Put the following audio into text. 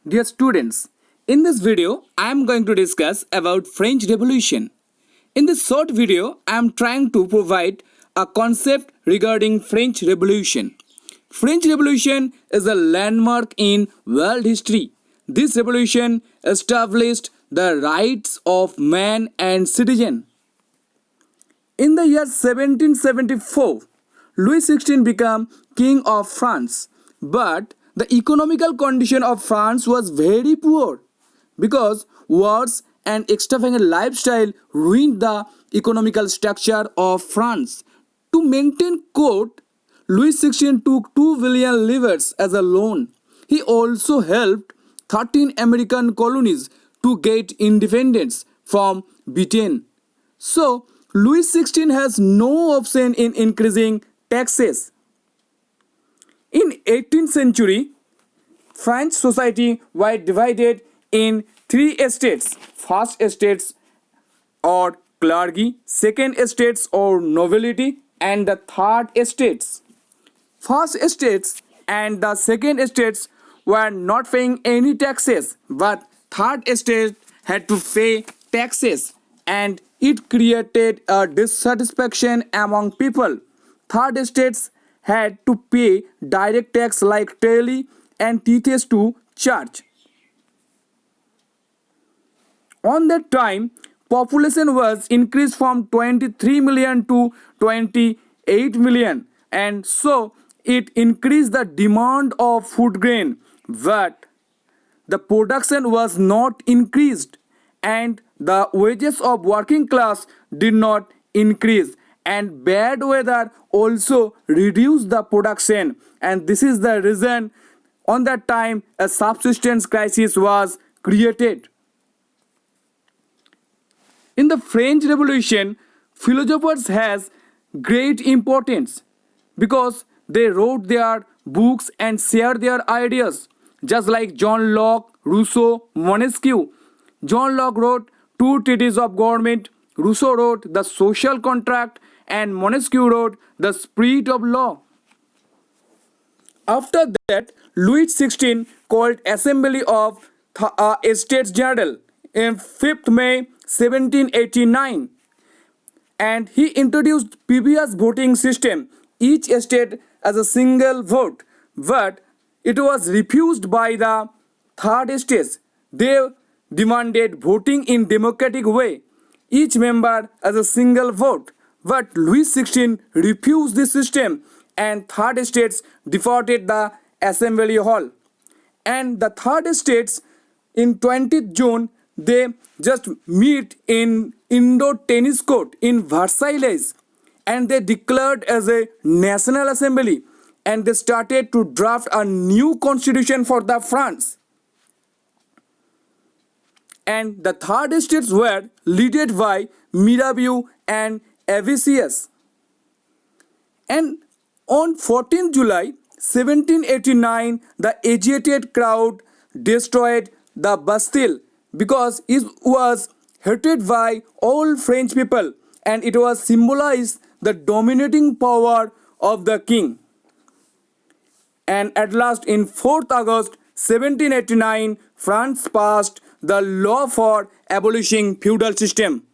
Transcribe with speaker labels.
Speaker 1: Dear students, in this video I am going to discuss about French Revolution. In this short video I am trying to provide a concept regarding French Revolution. French Revolution is a landmark in world history. This revolution established the rights of man and citizen. In the year 1774, Louis XVI became King of France, but the economical condition of France was very poor because wars and extravagant lifestyle ruined the economical structure of France. To maintain court, Louis XVI took 2 billion livres as a loan. He also helped 13 American colonies to get independence from Britain. So, Louis XVI has no option in increasing taxes. In 18th century, French society was divided in three estates. First estates or clergy, second estates or nobility, and the third estates. First estates and the second estates were not paying any taxes, but third estate had to pay taxes, and it created a dissatisfaction among people. Third estates had to pay direct tax like tally and teachers to church. On that time, population was increased from 23 million to 28 million, and so it increased the demand of food grain, but the production was not increased, and the wages of working class did not increase, and bad weather also reduced the production, and this is the reason on that time a subsistence crisis was created. In the French Revolution, philosophers has great importance because they wrote their books and shared their ideas, just like John Locke, Rousseau, Montesquieu. John Locke wrote two treatises of government, Rousseau wrote the social contract, and Montesquieu wrote the spirit of law. After that, Louis XVI called Assembly of Estates General in 5th May 1789, and he introduced previous voting system, each estate as a single vote, but it was refused by the third estate. They demanded voting in democratic way, each member as a single vote, but Louis XVI refused this system, and third estates defaulted the assembly hall. And the third estates in 20th June they just meet in indoor tennis court in Versailles, and they declared as a national assembly, and they started to draft a new constitution for the France. And the third estates were led by Mirabeau and Avicius. And on 14th July 1789, the agitated crowd destroyed the Bastille because it was hated by all French people, and it was symbolized the dominating power of the king. And at last, in 4th August 1789, France passed the law for abolishing feudal system.